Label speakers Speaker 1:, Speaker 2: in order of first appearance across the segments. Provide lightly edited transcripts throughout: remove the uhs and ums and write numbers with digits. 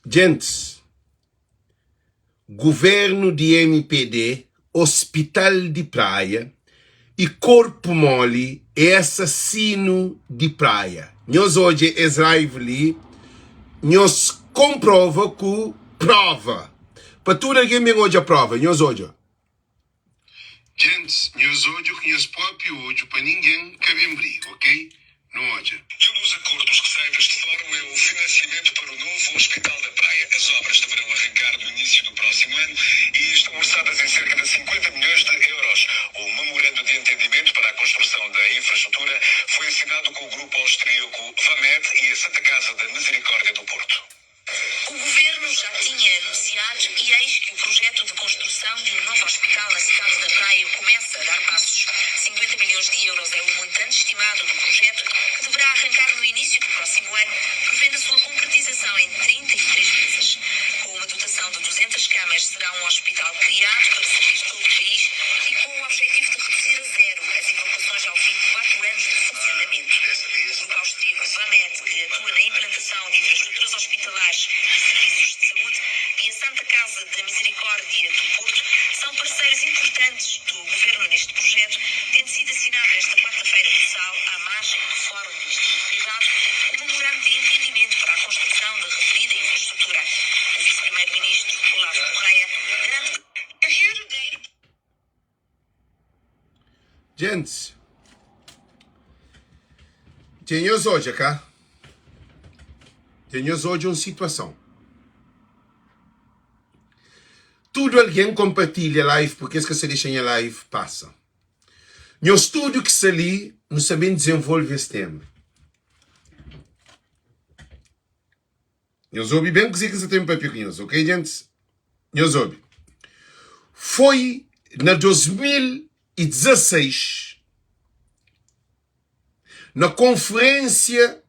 Speaker 1: Gente, governo de MPD, hospital de praia e corpo mole é assassino de praia. Nós hoje é live ali, nós comprova com prova. Para tudo alguém me hoje a prova, nós hoje. Gente, nós hoje conheço próprio hoje para ninguém cabe briga, ok? Não hoje.
Speaker 2: E um dos acordos que sai deste fórum é o financiamento para o novo Hospital da Praia. As obras deverão arrancar no início do próximo ano e estão orçadas em cerca de 50 milhões de euros. O memorando de entendimento para a construção da infraestrutura foi assinado com o grupo austríaco Vamed e a Santa Casa da Misericórdia do Porto.
Speaker 3: O governo já tinha anunciado e eis que o projeto de construção de um novo hospital na cidade da Praia começa a dar passos. 50 milhões de euros é o montante estimado do projeto, que deverá arrancar no início do próximo ano, prevendo a sua concretização em 33 meses. Com uma dotação de 200 camas, será um hospital criado para servir todo o país e com o objetivo de reduzir a zero as evacuações ao fim de 4 anos de funcionamento. O grupo austríaco Vamed, que atua na implantação de infraestruturas hospitalares e serviços de saúde, e a Santa Casa da Misericórdia do Porto são parceiros importantes do governo neste projeto, tendo sido assinado esta quarta-feira no Sal, à margem do Fórum Ministerial Privado, o memorando de entendimento para a construção da referida infraestrutura. O vice-primeiro-ministro Olavo Correia garante que a herdeiro.
Speaker 1: Gente, temos hoje cá. Temos hoje uma situação. Tudo alguém compartilha live, porque se você deixa em live, passa. No estudo que se ali, não sabemos desenvolver esse tema. Nós ouvimos bem que você tem um papel, ok, gente? Nós ouvimos. Foi na 2016, na conferência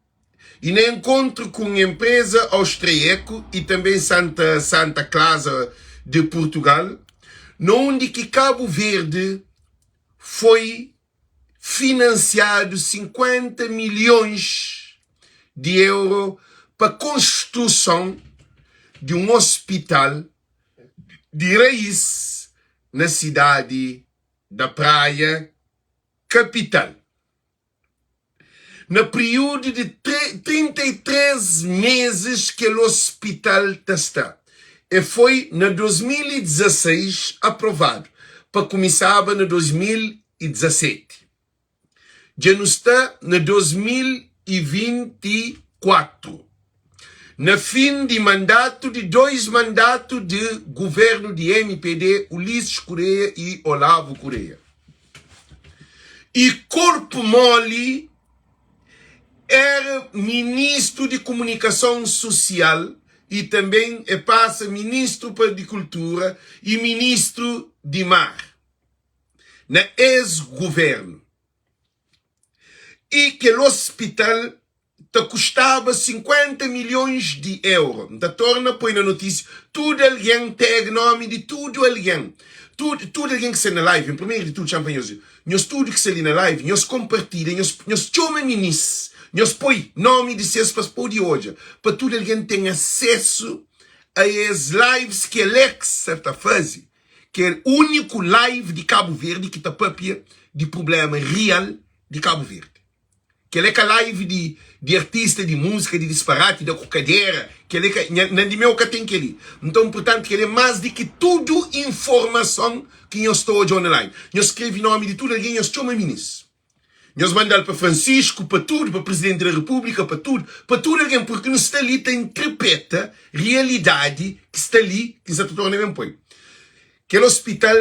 Speaker 1: e no encontro com a empresa austríaca e também Santa Casa de Portugal, onde que Cabo Verde foi financiado 50 milhões de euros para a construção de um hospital de raiz na cidade da Praia, capital. No período de 33 meses que o hospital está. E foi em 2016 aprovado, para começar em 2017. Já não está em 2024. No fim de mandato de 2 mandatos de governo de MPD, Ulisses Correia e Olavo Correia. E corpo mole era ministro de Comunicação Social e também passa ministro de Cultura e ministro de Mar, na ex-governo. E que o hospital te custava 50 milhões de euros. Então, torna, põe na notícia, tudo alguém tem nome de tudo alguém. Tudo alguém que está na live, em primeiro de tudo, champanhoso, nós tudo que está ali na live, nós compartilhamos, nós chamamos ministros. Nós põe nome de seus para de hoje, para todo alguém ter acesso a as lives que Alex está fazendo, que é o único live de Cabo Verde que está papia de problema real de Cabo Verde. Que é a live de artista, de música, de disparate, da cocadeira, que é não de meu que tem que ali. Então, portanto, que é mais do que tudo informação que eu estou hoje online. Eu escrevi nome de tudo alguém, eu estou ministro. Nós mandamos para Francisco, para tudo, para o Presidente da República, para tudo alguém, porque não está ali, tem interpreta realidade que está ali, que se torna bem põe. Aquele hospital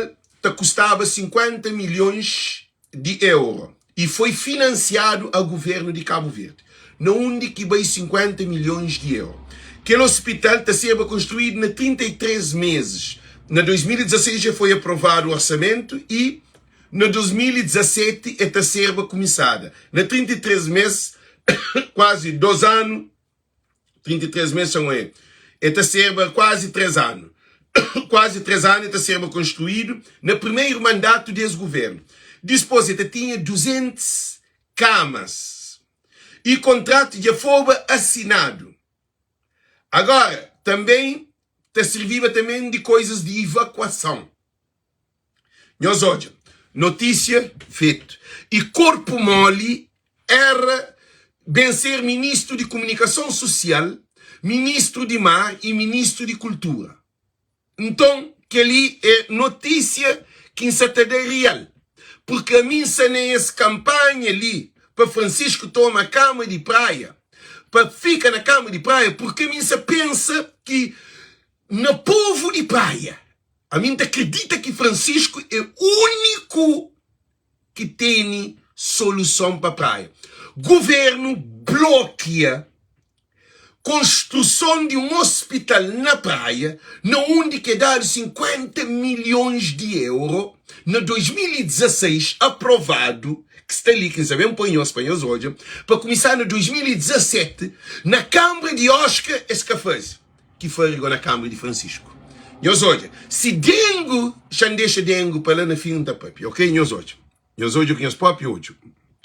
Speaker 1: custava 50 milhões de euros e foi financiado ao governo de Cabo Verde. Onde que vai 50 milhões de euros. Aquele hospital está sendo construído em 33 meses. Na 2016 já foi aprovado o orçamento e no 2017 está sendo começada. Na 33 meses, quase 2 anos, 33 meses são aí. Está sendo quase 3 anos. Quase 3 anos está sendo construído no primeiro mandato desse governo. Depois, tinha 200 camas. E o contrato já foi assinado. Agora, também te serviva também de coisas de evacuação. Nós olha, notícia feita. E corpo mole era bem ser ministro de comunicação social, ministro de mar e ministro de cultura. Então, que ali é notícia que em Saturday real. Porque a mim se nem essa campanha ali para Francisco toma a cama de praia, para ficar na cama de praia, porque a mim se pensa que no povo de praia, a mim acredita que Francisco é o único que tem solução para a praia. Governo bloqueia construção de um hospital na praia, onde que dá 50 milhões de euros, no 2016, aprovado, que está ali, quem sabe, põe em espanhol hoje, para começar no 2017, na Câmara de Oscar Escafaz, que foi na Câmara de Francisco. Nós hoje, se dengo, já deixa dengo para lá na fim da papi, ok? Nós hoje conheço papi hoje.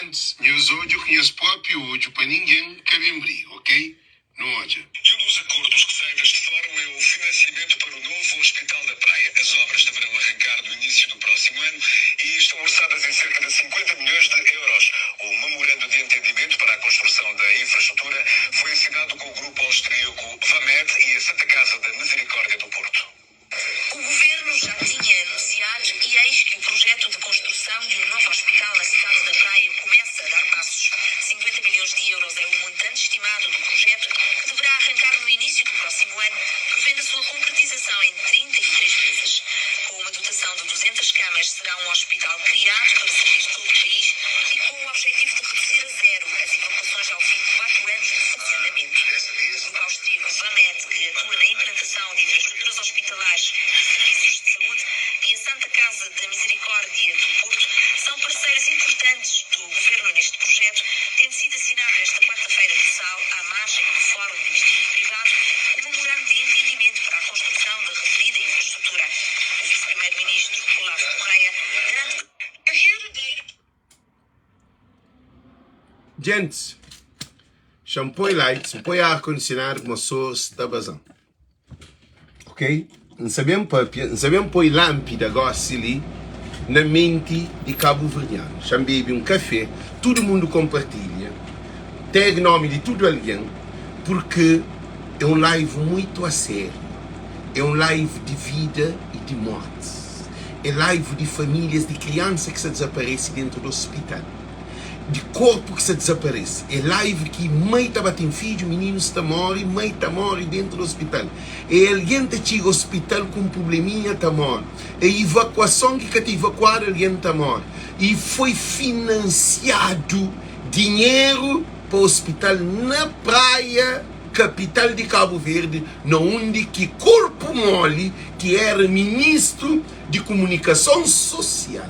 Speaker 2: Nós hoje conheço papi hoje, para ninguém cabe briga, ok? Não hoje. E um dos acordos que saem deste fórum é o financiamento para o novo Hospital da Praia. As obras deverão arrancar no início do próximo ano e estão orçadas em cerca de 50 milhões de euros. O memorando de entendimento para a construção da infraestrutura foi assinado com o grupo austríaco Vamed e a Santa Casa da Misericórdia do Porto.
Speaker 3: O governo já tinha anunciado e eis que o projeto de construção de um novo hospital na cidade da Praia começa a dar passos. 50 milhões de euros é o montante estimado do projeto, que deverá arrancar no início do próximo ano, prevendo a sua concretização em 33 meses. Com uma dotação de 200 camas, será um hospital criado para servir todo o país e com o objetivo de reduzir a zero as evacuações ao fim de 4 anos de funcionamento. O grupo austríaco Vamed, que atua na implantação de infraestruturas hospitalares e serviços de saúde, e a Santa Casa da Misericórdia do Porto são parceiros importantes do governo neste projeto, tendo sido assinado esta quarta-feira de Sal, à margem do Fórum do Investimento Privado, o memorando de entendimento para a construção da referida infraestrutura. O vice-primeiro-ministro Olavo Correia garante que a herdeira...
Speaker 1: Gente, shampoo e light, põe ar-condicionado como source da bazão. Ok? Não sabemos pôr lâmpada agora ali na mente de Cabo Verdeano. Já bebe um café, todo mundo compartilha, tem nome de tudo alguém, porque é um live muito a sério. É um live de vida e de morte. É live de famílias, de crianças que se desaparecem dentro do hospital. De corpo que se desaparece. É live que mãe está batendo filho, menino está morre, mãe está morre dentro do hospital. É alguém que chega ao hospital com um probleminha está morre. É evacuação que te evacuar alguém está morre. E foi financiado dinheiro para o hospital na praia, capital de Cabo Verde, onde que corpo mole, que era ministro de comunicação social,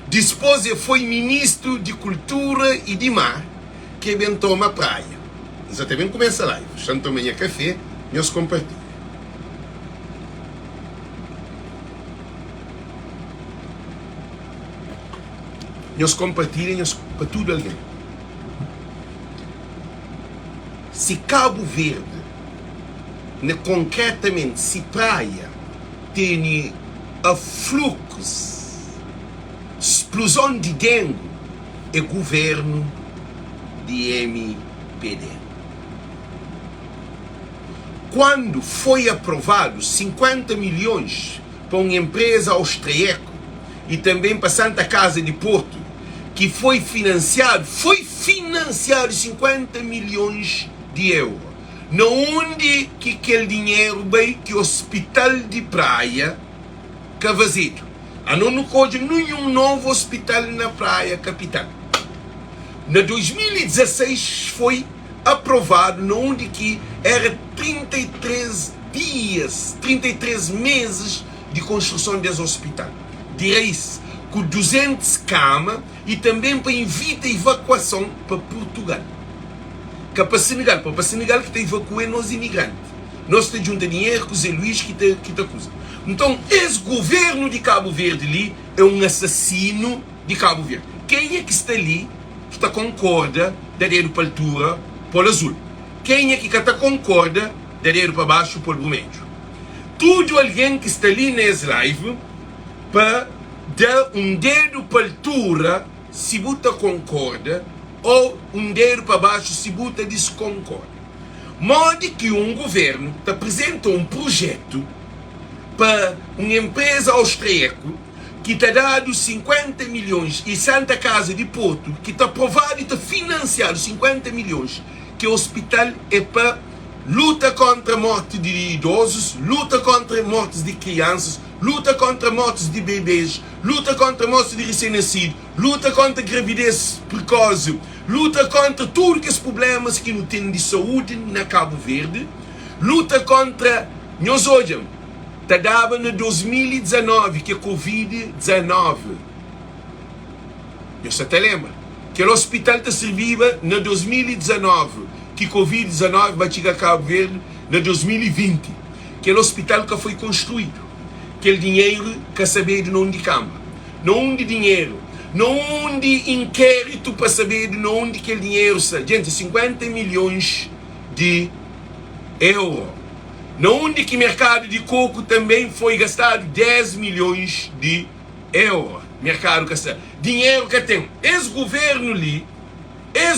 Speaker 1: depois foi ministro de cultura e de mar, que bem toma praia. Exatamente começa a live. Estão tomando café, nós compartilhamos. Nós compartilhamos para tudo alguém. Se Cabo Verde, concretamente, se praia, tem a fluxos, explosão de dengue, é governo de MPD. Quando foi aprovado 50 milhões para uma empresa austríaca e também para Santa Casa de Porto, que foi financiado 50 milhões de euros. Onde que aquele dinheiro veio que o hospital de praia Cavazedo. Não pode nenhum novo hospital na praia capital. Na 2016 foi aprovado, onde que era 33 dias, 33 meses de construção desse hospital. Direis com 200 camas e também para evitar evacuação para Portugal. Que para Senegal que está evacuando os imigrantes. Nós temos junto dinheiro com o Zé Luís que está acusando. Então, esse governo de Cabo Verde ali é um assassino de Cabo Verde. Quem é que está ali que está concorda da dedo para a altura para o azul? Quem é que está concorda dedo para baixo, polvo médio. Tudo alguém que está ali nessa live para dar dedo para a altura se você concorda ou dedo para baixo se você desconcorda. Modo que governo te apresenta projeto para uma empresa austríaca que está dado 50 milhões e Santa Casa de Porto que está aprovado e está financiado 50 milhões, que o hospital é para luta contra a morte de idosos, luta contra a morte de crianças, luta contra a morte de bebês, luta contra a morte de recém-nascido, luta contra a gravidez precoce, luta contra todos os problemas que não tem de saúde na Cabo Verde, luta contra, nós hoje, estava no 2019, que é Covid-19. Você te lembra? Que o hospital te servia no 2019, que Covid-19 vai chegar a Cabo Verde no 2020. Que o hospital que foi construído. Que o dinheiro que saber de onde cama. Não de dinheiro. Não de inquérito para saber de onde que o dinheiro está. Gente, 50 milhões de euros. Onde que o mercado de coco também foi gastado 10 milhões de euros. Mercado gastado. Dinheiro que tem. Esse governo ali é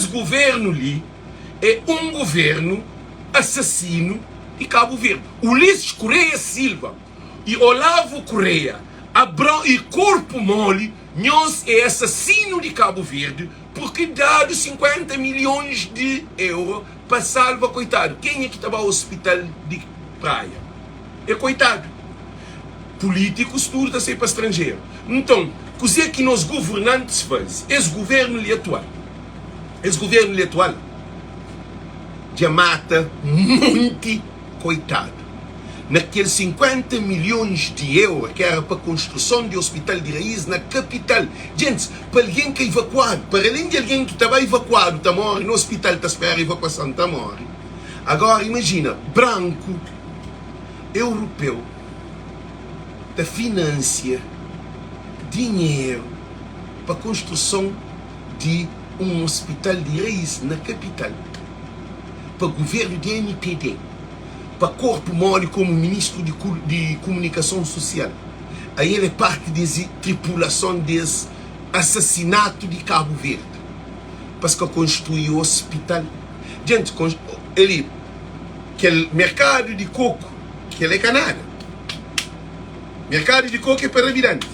Speaker 1: governo assassino de Cabo Verde. Ulisses Correia Silva e Olavo Correia e Corpo Mole, nós é assassino de Cabo Verde porque dado 50 milhões de euros para salvar, coitado. Quem é que estava ao hospital de praia? É coitado. Políticos, tudo está sempre para estrangeiro. Então, o que é que nós governantes fazem? Esse governo atual já mata muito coitado. Naqueles 50 milhões de euros que era para a construção de hospital de raiz na capital. Gente, para alguém que é evacuado, para além de alguém que estava evacuado, está morre no hospital, está a esperar a evacuação, está morre. Agora imagina, branco, europeu, da financia dinheiro para a construção de hospital de raiz na capital. Para o governo de NPD, para Corpo Mole como ministro de comunicação social. Aí ele é parte dessa tripulação desse assassinato de Cabo Verde. Parce que construiu o hospital. Gente, ele, aquele mercado de coco, que ele é Canadá. Mercado de coco é para virante.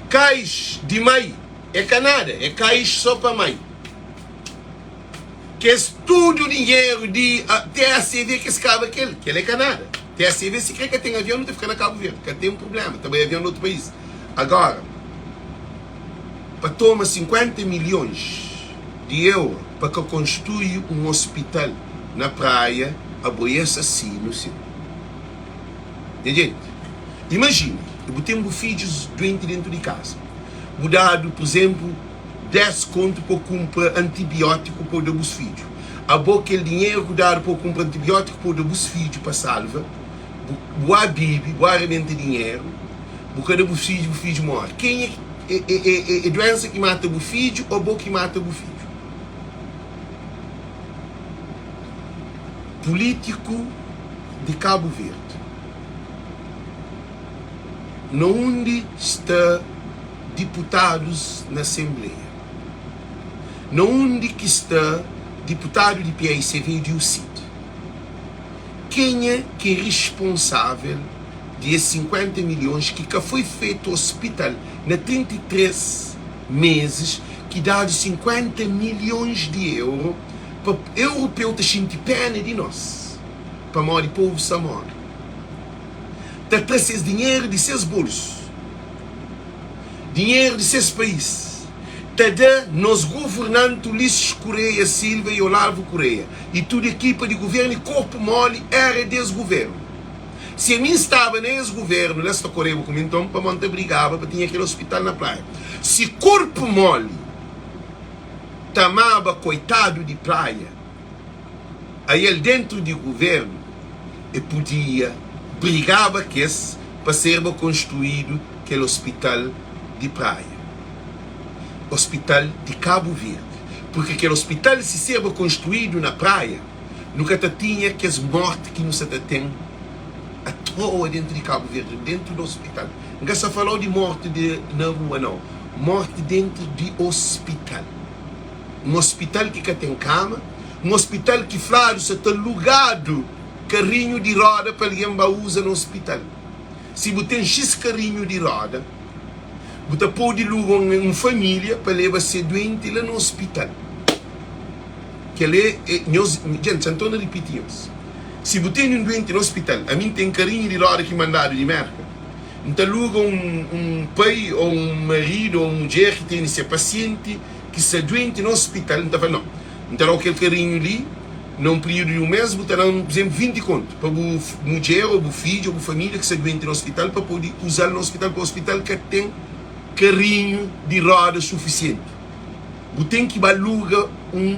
Speaker 1: Cais de maio é Canadá, é cais só para maio. Que é tudo o dinheiro de TACV que escava aquele, que ele é Canadá. TACV se quer que tem avião, não tem que ficar na Cabo Verde, que tem problema, também avião no outro país. Agora, para tomar 50 milhões de euros para que construa hospital na praia, a boia assassino, sim. Gente, imagina, eu tenho filhos doentes dentro de casa. Mudado, por exemplo, 10 conto para comprar antibiótico para os filhos. A boa aquele dinheiro dado para comprar antibiótico para os filhos para salva. Boa bibi, boa alimenta dinheiro. Porque o filho morre. Quem é doença que mata o filho ou boa que mata o filho? Político de Cabo Verde. Onde está deputados na Assembleia? Onde que está deputado de PICV de UCID? Quem é que é responsável de 50 milhões que foi feito ao hospital na 33 meses, que dá de 50 milhões de euros para o europeu te sentir pena de nós, para morrer povo samor. Está trazendo dinheiro de seus bolsos, dinheiro de seus países. Nos governantes Ulisses Correia Silva e Olavo Correia e toda a equipa de governo e Corpo Mole era desse governo. Se a mim estava nesse governo, nesta Coreia, como então, para montar brigava para ter aquele hospital na praia. Se Corpo Mole tamava coitado de praia, aí ele dentro do governo e podia brigava que para ser construído aquele hospital de praia. Hospital de Cabo Verde. Porque aquele hospital se serve construído na praia, Nunca tinha que as mortes que nos tem à toa dentro de Cabo Verde, dentro do hospital. Nunca se falou de morte de na rua, não. Morte dentro de hospital. Um hospital que tem cama, um hospital que, claro, se está alugado carrinho de roda para alguém usar no hospital. Se você tem X carrinho de roda, você pode alugar uma família para levar ser doente lá no hospital. Que ali, gente, então não repetimos. Se você tem um doente no hospital, a mim tem carrinho de roda que mandado de merda. Então aluga um pai ou um marido ou uma mulher que tem esse paciente que está doente no hospital, então fala, não. Então aquele carrinho ali, num período de um mês, botarão, por exemplo, 20 contos para a mulher ou o filho ou a família que está doente no hospital para poder usar no hospital, para o hospital que tem carrinho de roda suficiente. Você tem que alugar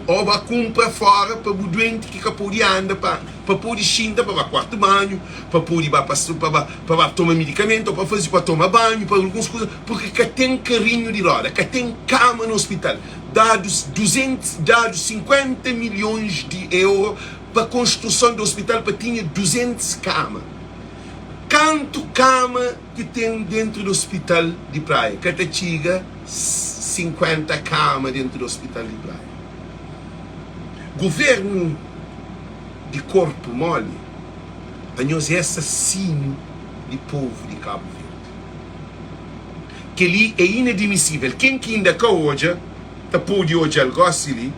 Speaker 1: ou compra fora para o doente que pode andar para poder xinda para quarto banho, para poder para tomar medicamento, para tomar banho, para algumas coisas, porque tem carrinho de roda, que tem cama no hospital. Dados 50 milhões de euros para a construção do hospital para ter 200 camas. Quanto cama que tem dentro do hospital de praia? Catachiga, 50 camas dentro do hospital de praia. Governo de corpo mole, é assassino de povo de Cabo Verde. Que ali é inadmissível. Quem que ainda cá hoje, tá pode hoje algo assim,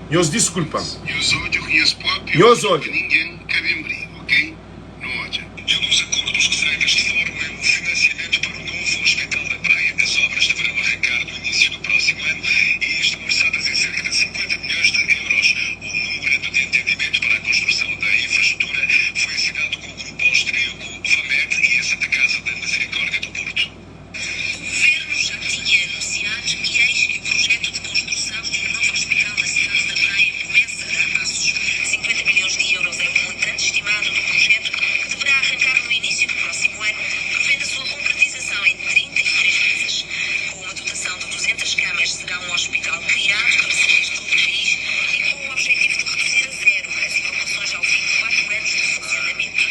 Speaker 1: nós desculpamos.
Speaker 2: Nós hoje conheço próprio,
Speaker 1: Nós hoje.
Speaker 2: ninguém cabe em briga, ok? Não hoje. Pelos acordos que serão desta forma, o financiamento para o novo Hospital da Praia, as obras deverão arrancar no início do próximo ano e estão orçadas em cerca de 50 milhões de euros. O memorando de entendimento para a construção da infraestrutura foi assinado com o grupo austríaco Vamed e a Santa Casa da Misericórdia do Porto.
Speaker 3: O governo já tinha anunciado e eis que o projeto de construção de um novo hospital na cidade da Praia começa a dar passos. 50 milhões de euros é o montante estimado do projeto, que deverá arrancar no início do próximo ano, prevendo a sua concretização em 33 meses. Com uma dotação de 200 camas, será um hospital criado para serviços de todo o país e com o objetivo de reduzir a zero as evacuações ao fim de 4 anos de funcionamento. O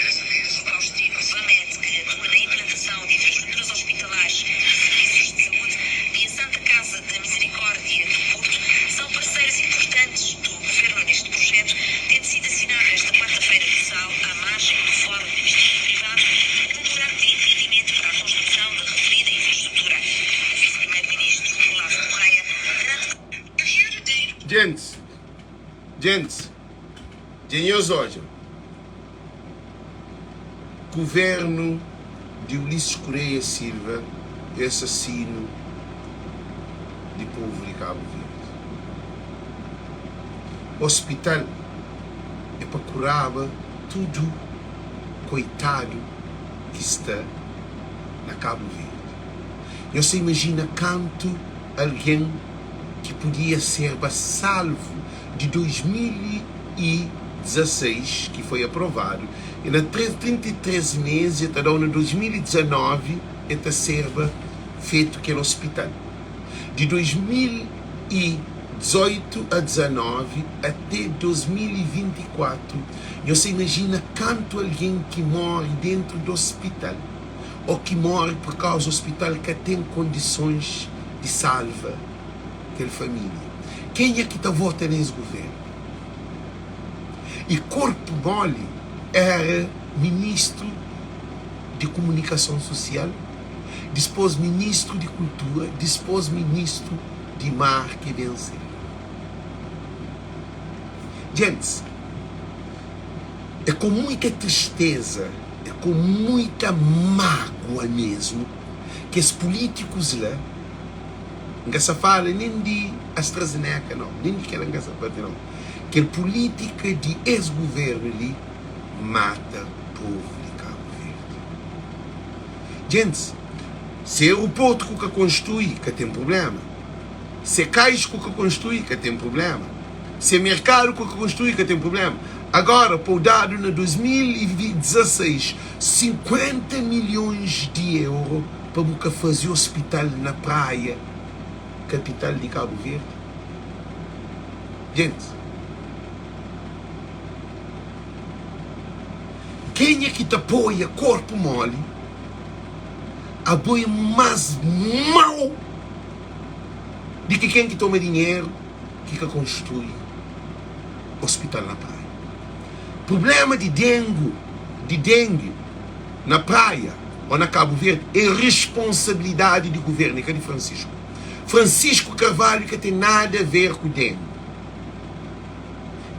Speaker 3: grupo austríaco Vamed, que atua na implantação de infraestruturas hospitalares e serviços de saúde, e a Santa Casa da Misericórdia do Porto são parceiros importantes do governo neste projeto, tendo sido assinado esta quarta-feira de Sal, à margem do Fórum de Investimento Privado, o memorando de entendimento para a construção da referida infraestrutura. O vice-primeiro-ministro Olavo Correia garante
Speaker 1: Gente, nós hoje, governo de Ulisses Correia Silva é assassino de povo de Cabo Verde. Hospital é para curar tudo coitado que está na Cabo Verde. Você imagina quanto alguém que podia ser salvo de 2016, que foi aprovado, e na 33 meses, até 2019, está serva feito aquele hospital. De 2018 a 19 até 2024, você imagina quanto alguém que morre dentro do hospital, ou que morre por causa do hospital que tem condições de salvar aquela família. Quem é que está votando nesse governo? E corpo mole era ministro de comunicação social, depois ministro de cultura, depois ministro de marketing. Gente, é com muita tristeza, é com muita mágoa mesmo, que os políticos lá, não se fala nem de AstraZeneca, não, nem de aquela não, que a política de ex-governo ali mata o povo de Cabo Verde. Gente, se é aeroporto que construi, que tem problema. Se é caixa que construi, que tem problema. Se é mercado que construi, que tem problema. Agora, por dado na 2016, 50 milhões de euros para fazer hospital na praia, capital de Cabo Verde. Gente, quem é que te apoia corpo mole, apoia mais mal do que quem que toma dinheiro que constrói hospital na praia. Problema de dengue na praia ou na Cabo Verde é responsabilidade do governo, que é de Francisco Carvalho, que tem nada a ver com dengue.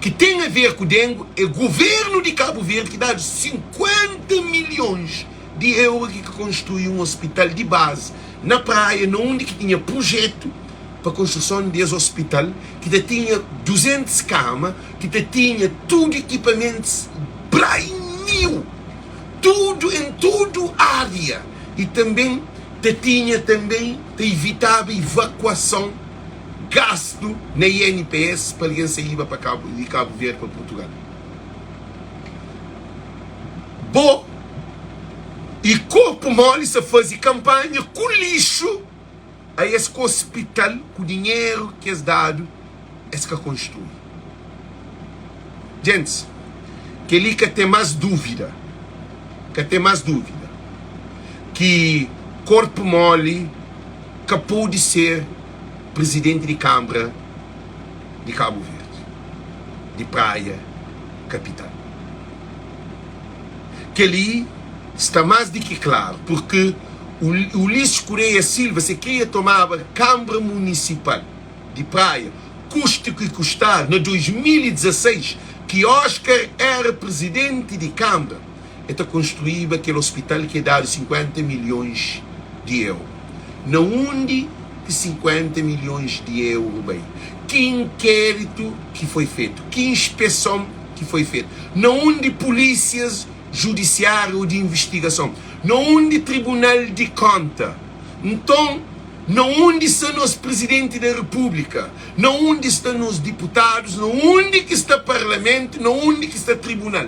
Speaker 1: Que tem a ver com dengue é o governo de Cabo Verde que dá 50 milhões de euros que construiu um hospital de base na praia, onde que tinha projeto para a construção desse hospital, que tinha 200 camas, que tinha tudo equipamentos brand-new, tudo em toda a área, e também tinha evitava evacuação, gasto na INPS para alguém sair para Cabo Verde, para Portugal. Bom, e corpo mole se faz campanha com lixo a esse hospital, com o dinheiro que é dado, esse que construi. Gente, que ali que tem mais dúvida, que corpo mole que pode ser presidente de Câmara de Cabo Verde, de Praia, capital. Que ali está mais do que claro, porque o Ulisses Correia Silva, se queria tomar a Câmara Municipal de Praia, custe que custar, no 2016, que Oscar era presidente de Câmara, está construído aquele hospital que é dado 50 milhões de euros. Não onde 50 milhões de euros, bem. Que inquérito que foi feito, que inspeção que foi feita, não onde polícias judiciário de investigação, não onde tribunal de conta. Então, não onde estão os presidentes da república, não onde estão os deputados, não onde que está parlamento, não onde que está tribunal.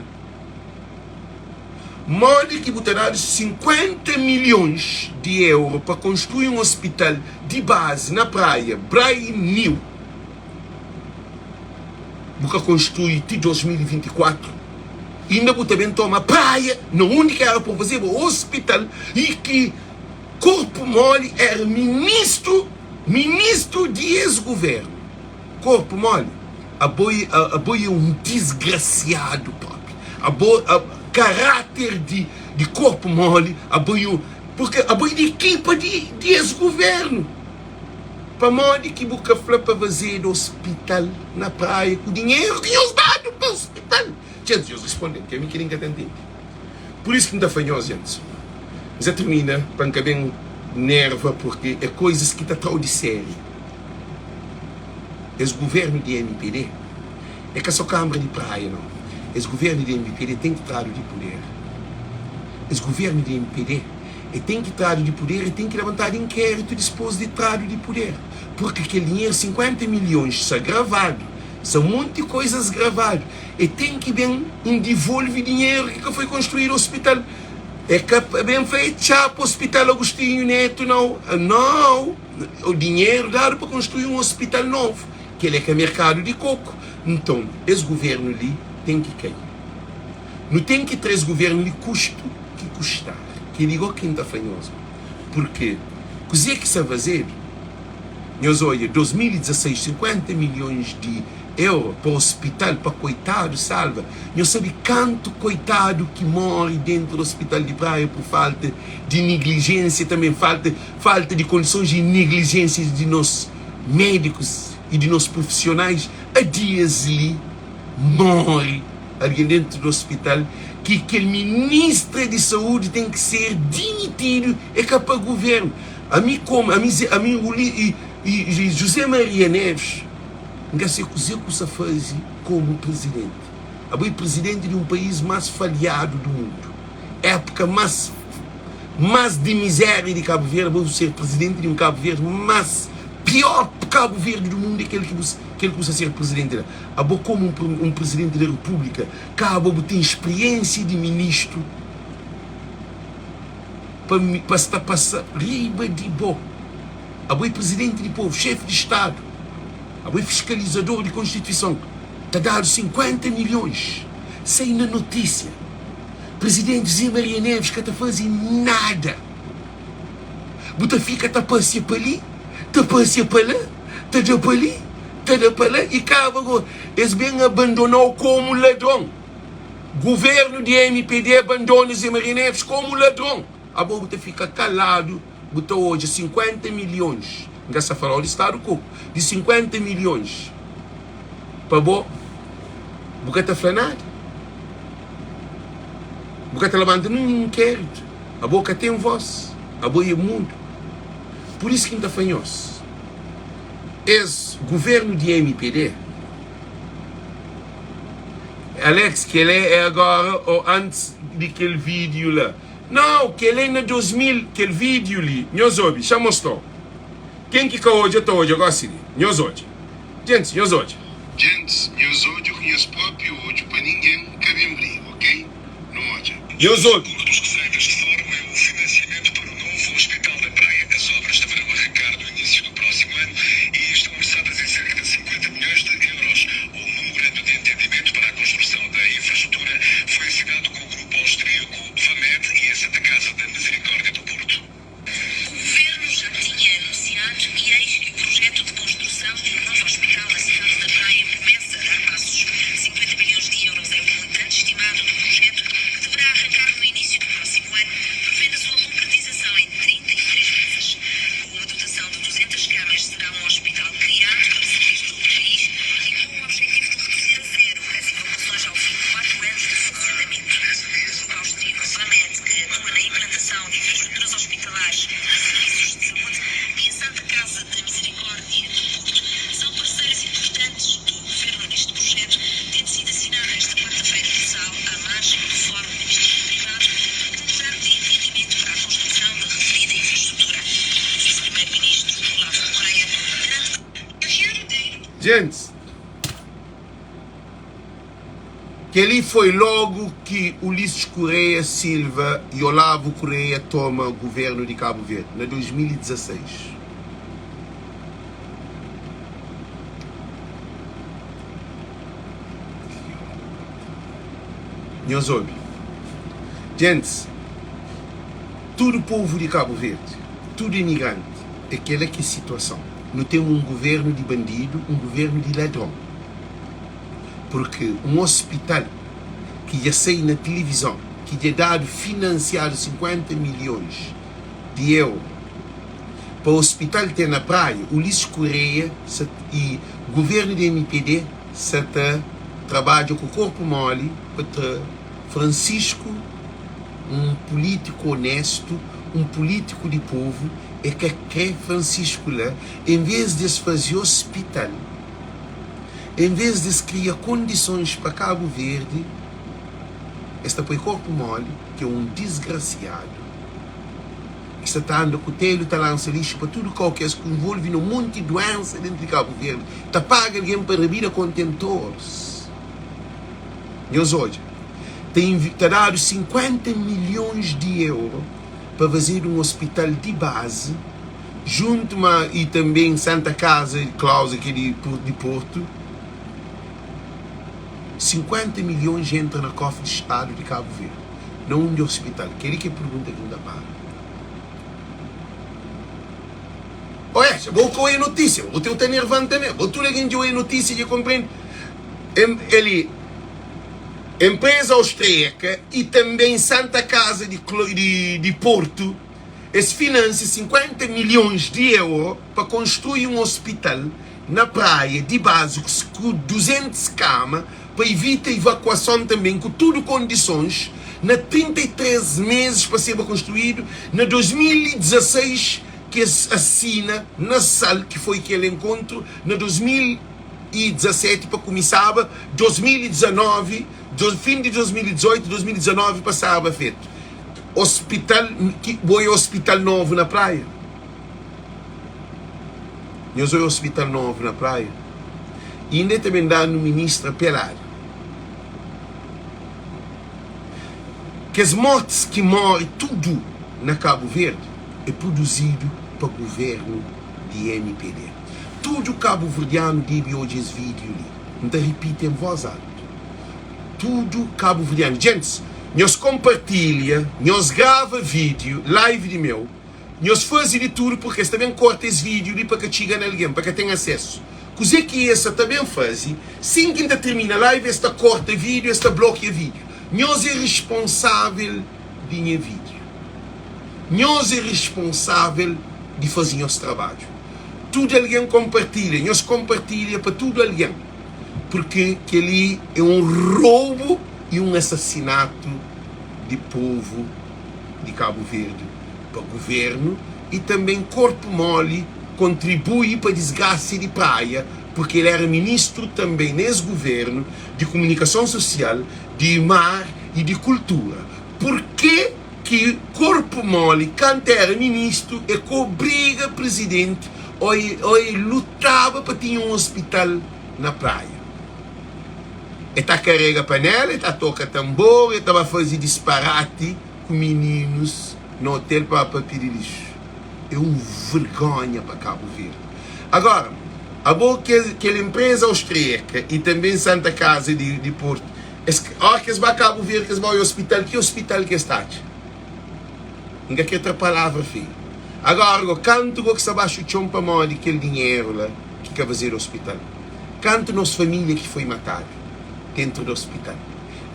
Speaker 1: Modo que botará 50 milhões de euros para construir um hospital de base na praia, brand new. Porque construir até 2024. Ainda também toma praia, não onde que era para fazer o hospital, e que corpo mole era ministro de ex-governo. Corpo mole, apoia um desgraciado próprio. Caráter de corpo mole, porque apoia de equipa de ex-governo. Para modo que boca para fazer hospital na praia, com o dinheiro que eles dado para o hospital. Gente, eles respondem, que é mim que ninguém entende. Por isso que não está fanhoso, gente. Já termina, para não bem nerva, porque é coisas que está tão de sério. Esse governo de MPD, é que a sua Câmara de Praia, não. Esse governo de MPD tem que trazer de poder. Esse governo de MPD tem que trazer de poder e tem que levantar inquérito depois de trazer de poder. Porque aquele dinheiro, 50 milhões, está gravado. São muitas coisas gravadas. E tem que bem devolver dinheiro que foi construído o hospital. É que bem feito já para o Hospital Agostinho Neto, não. Não. O dinheiro dado para construir um hospital novo. Que ele é que é mercado de coco. Então, esse governo ali tem que cair. Não tem que ter esse governo de custo que custar. Que ligou quem está fanhoso. Porque, coisa que se fazer, nós olha, 2016, 50 milhões de euros para o hospital, para coitado, salva. Nós sabemos quanto coitado que morre dentro do hospital de praia por falta de negligência, também falta de condições de negligência de nós médicos e de nós profissionais. Há dias ali morre alguém dentro do hospital que aquele ministro de saúde tem que ser demitido e capa governo. A mim e José Maria Neves não sei o que se faz como presidente. A presidente de um país mais falhado do mundo. Época mais de miséria de Cabo Verde, vou ser presidente de um Cabo Verde, mas pior Cabo Verde do mundo é aquele que possa ser presidente. Como um presidente da república, Cabo tem experiência de ministro para estar passando riba de boa. Presidente de povo, chefe de Estado, fiscalizador de Constituição, está dado 50 milhões, sem na notícia. presidente Zé Maria Neves que está fazendo nada. Você fica a passear para ali, a passear para lá, a para ali, a para lá, e acaba, eles bem abandonou como ladrão. Governo de MPD abandona Zé Maria Neves como ladrão. A você fica calado, você hoje 50 milhões, gasta falar do Estado Coco, de 50 milhões, para você está falando nada. Você está levantando um inquérito, a boca tem voz, a boca é mundo. Por isso que ainda fanhos. Esse governo de MPD, Alex, que ele é agora ou antes daquele vídeo lá. Não, que ele é na 2000, aquele vídeo ali. Nós ouvi, já mostrou. Quem que hoje está hoje agora sim? Nós hoje. Gente, nós hoje.
Speaker 2: Gente, nós hoje conheço próprio hoje para ninguém cabe briga, ok? Não hoje.
Speaker 1: Nós ouve.
Speaker 2: Uma das receitas de forma é o financiamento para o novo Hospital da Praia. As obras deverão arrancar no início do próximo ano e estão orçadas em cerca de 50 milhões de euros. O memorando de entendimento para a construção da infraestrutura foi assinado com o grupo austríaco Vamed e a Santa Casa da Misericórdia do Porto.
Speaker 3: O governo já tinha anunciado e eis que o projeto de construção de um novo hospital na cidade da Praia começa a dar passos. 50 milhões de euros é o montante estimado do projeto, que deverá arrancar no início do próximo ano, prevendo a sua concretização em 33 meses. Com uma dotação de 200 camas, será um hospital criado para servir todo o país e com o objetivo de reduzir a zero as evacuações ao fim de 4 anos de funcionamento. O grupo austríaco Vamed, que atua na implantação de infraestruturas hospitalares e serviços de saúde, e a Santa Casa da Misericórdia do Porto são parceiros importantes do governo neste projeto, tendo sido assinado esta quarta-feira mensal à margem do Fórum do Ministério Privado um memorando de entendimento para a construção da referida infraestrutura. O vice-primeiro-ministro Olavo Correia garante que a herdeiro.
Speaker 1: Gente, que ali foi logo que Ulisses Correia Silva e Olavo Correia tomam o governo de Cabo Verde, em 2016. Nós ouve. Gente, todo o povo de Cabo Verde, tudo imigrante, aquela que é a situação. Não temos um governo de bandido, um governo de ladrão. Porque um hospital que já saiu na televisão, que já dado financiado 50 milhões de euros para o hospital ter na praia, Ulisses Correia e o governo de MPD trabalham com o corpo mole para Francisco, um político honesto, um político de povo, é que Francisco lá, em vez de fazer hospital, em vez de criar condições para Cabo Verde, esta foi corpo mole, que é um desgraciado. Esta está andando com o telho, está lançando lixo para tudo qualquer que envolve um monte de doença dentro de Cabo Verde. Está paga alguém para vir a contentores. E hoje, está dado 50 milhões de euros para fazer um hospital de base, junto e também Santa Casa de Claus aqui de Porto. 50 milhões entram na cofre de Estado de Cabo Verde, não de hospital. Queria que pergunta que ainda para. Olha, vou com a notícia, vou ter nervante também, vou ter a notícia e compreendo. Ele, empresa austríaca e também Santa Casa de Porto, eles financiam 50 milhões de euros para construir um hospital na praia de base com 200 camas, para evitar evacuação também, com tudo condições, na 33 meses para ser construído, na 2016 que assina na SAL, que foi aquele encontro, na 2017 para começava, 2019, fim de 2018, 2019 passava feito. Hospital, que foi hospital novo na praia. Eu sou hospital novo na praia. E ainda também dá no ministro pelado. Que as mortes que morrem tudo na Cabo Verde é produzido para o governo de MPD. Tudo Cabo Verdeano diz hoje esse vídeo ali. Não repita em voz alta. Tudo Cabo Verdeano. Gente, nós compartilha, nós grava vídeo, live de meu, nós faz de tudo porque também corta esse vídeo para que chegue a alguém, para que tenha acesso. Coisa que essa também faz, sem que termina a live, esta corta vídeo, esta bloqueia vídeo. Nós é responsável de vídeo. Nós é responsável de fazer nosso trabalho. Tudo alguém compartilha, nós compartilha para tudo alguém. Porque ali é um roubo e um assassinato de povo de Cabo Verde para o governo, e também corpo mole contribui para a desgraça de praia, porque ele era ministro também nesse governo de comunicação social, de mar e de cultura. Por que corpo mole, quando era ministro, é que obriga o presidente ou ele lutava para ter um hospital na praia? Ele está carrega panela, ele está toca tambor, ele estava fazendo disparate com meninos no hotel para pedir lixo. É uma vergonha para Cabo Verde. Agora, a boa que aquela empresa austríaca e também Santa Casa de Porto, que eles vão a Cabo Verde, que eles vão ao hospital, que hospital que está? Não quer outra palavra, filho. Agora, quanto que se abaixo o chão para morrer aquele dinheiro lá, que quer fazer o hospital? Quanto nossa família que foi matada dentro do hospital?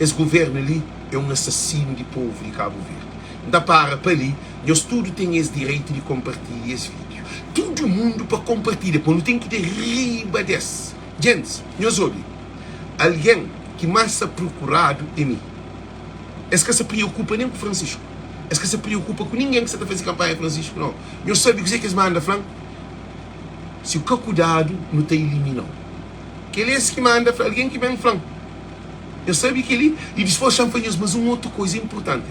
Speaker 1: Esse governo ali é um assassino de povo de Cabo Verde. Da para ali, nós tudo tem esse direito de compartilhar esse vídeo. Todo mundo para compartilhar, porque não tem que ter riba desse. Gente, nós olhamos, alguém que mais se procurado é mim. É que se preocupa nem com Francisco. É que se preocupa com ninguém que está fazendo campanha Francisco, não. Nós sabemos que eles mandam flan. Se o que cuidado não tem eliminado. Que ele é esse que manda alguém que vem flan. Eu sei que ele, e depois champanhas, mas uma outra coisa importante.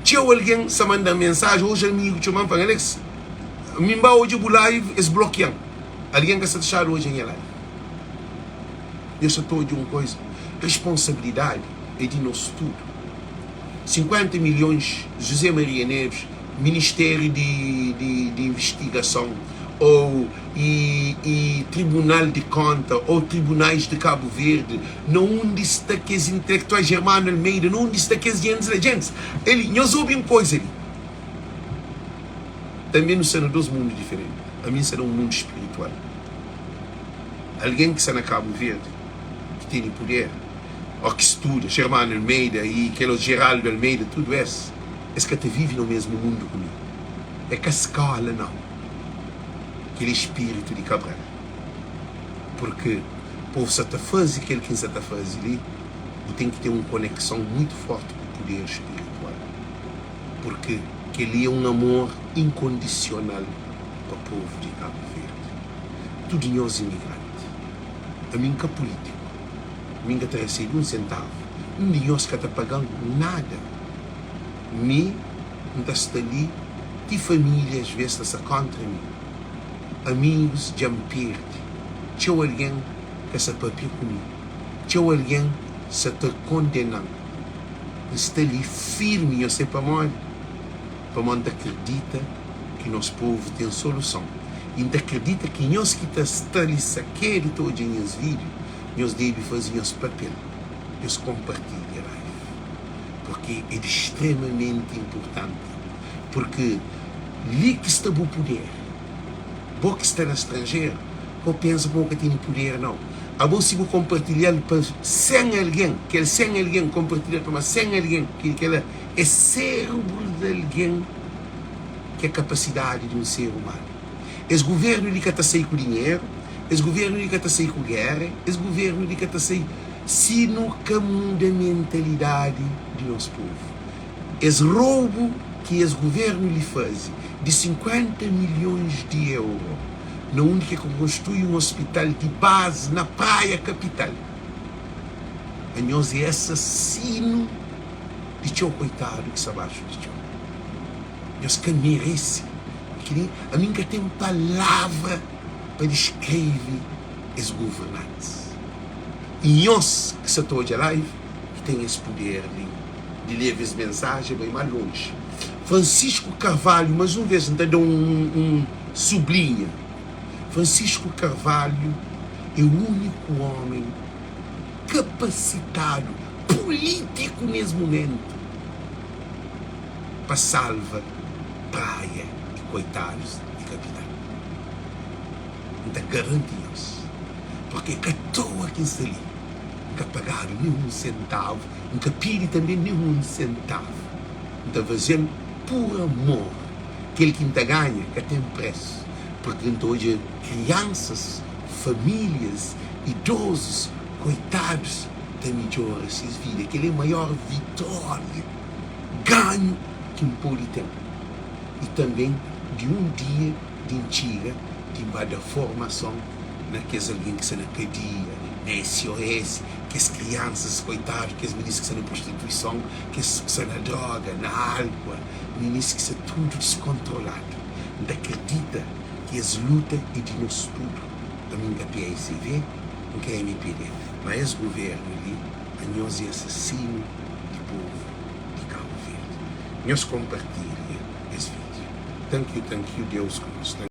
Speaker 1: Se alguém se manda mensagem, hoje amigo, te manda para Alex, me manda hoje o live, é bloqueando. Alguém que se deixar hoje em live. Eu só estou de uma coisa, responsabilidade é de nós tudo. 50 milhões, José Maria Neves, Ministério de Investigação, ou Tribunal de Conta, ou Tribunais de Cabo Verde, não onde está aqueles intelectuais Germano Almeida, não onde está aqueles gente, nós ouvimos coisa ali. Também não serão dois mundos diferentes. A mim será um mundo espiritual. Alguém que está na Cabo Verde, que tem poder, ou que estuda, Germano Almeida e aquele Geraldo Almeida, tudo isso, que te vive no mesmo mundo comigo. É que a escola não. Aquele espírito de Cabral. Porque o povo se faz aquilo que se faz ali, tem que ter uma conexão muito forte com o poder espiritual. Porque aquele é um amor incondicional para o povo de Cabo Verde. Tudo nós imigrantes. A mim que é político. A mim que está recebendo um centavo. Não de nós que está pagando nada. Me está ali, de família às vezes está contra mim. Amigos já me perdem. Tinha alguém que se papia comigo. Tinha alguém que se está condenando. Está ali firme, eu sei para onde. Para onde acredita que nosso povo tem solução. E acredita que nós que está ali saqueiro todo em os vídeos, nós devemos fazer nosso papel. Nós compartilhar. Porque é extremamente importante. Porque ali que está o poder. Bom que está no estrangeiro, eu penso que tem poder, não. A bom se vou compartilhar para 100 alguém, que ele 100 alguém compartilhar para 100 alguém, que ele é cérebro de alguém, que é a capacidade de um ser humano. Esse governo ele está sair com dinheiro, esse governo ele está sair com guerra, esse governo ele está sair se no caminho da mentalidade de nosso povo. Esse roubo que esse governo lhe faz de 50 milhões de euros, na única que construi um hospital de base na praia capital. A nós é assassino de teu coitado que se abaixo de teu. Nós que merece. A mim que tem palavra para descrever os governantes. E nós que se estou de live, que tem esse poder de levar as mensagens bem mais longe. Francisco Carvalho, mais uma vez, então sublinha. Francisco Carvalho é o único homem capacitado, político nesse momento para salvar praia e coitados de capital. Então garantimos, porque que à toa que está ali, nunca pagaram nenhum centavo, nunca pedi também nenhum centavo. Então fazendo por amor, aquele que ainda ganha, que tem preço, porque então hoje crianças, famílias, idosos, coitados, têm melhor essas vidas, aquele é a maior vitória, ganho que um pode ter. E também de um dia de mentira, de uma da formação, naqueles alguém que se na cadeia, na SOS, que as crianças, coitados, que as meninas que estão na prostituição, que estão na droga, na álcool, meninas que estão tudo descontrolado. Não acredita que as lutas e de nós tudo, também da PICV, não quer MPD, mas o governo ali, a nós é assassino de povo de Cabo Verde. Nós compartilhamos esse vídeo. Thank you, Deus conosco.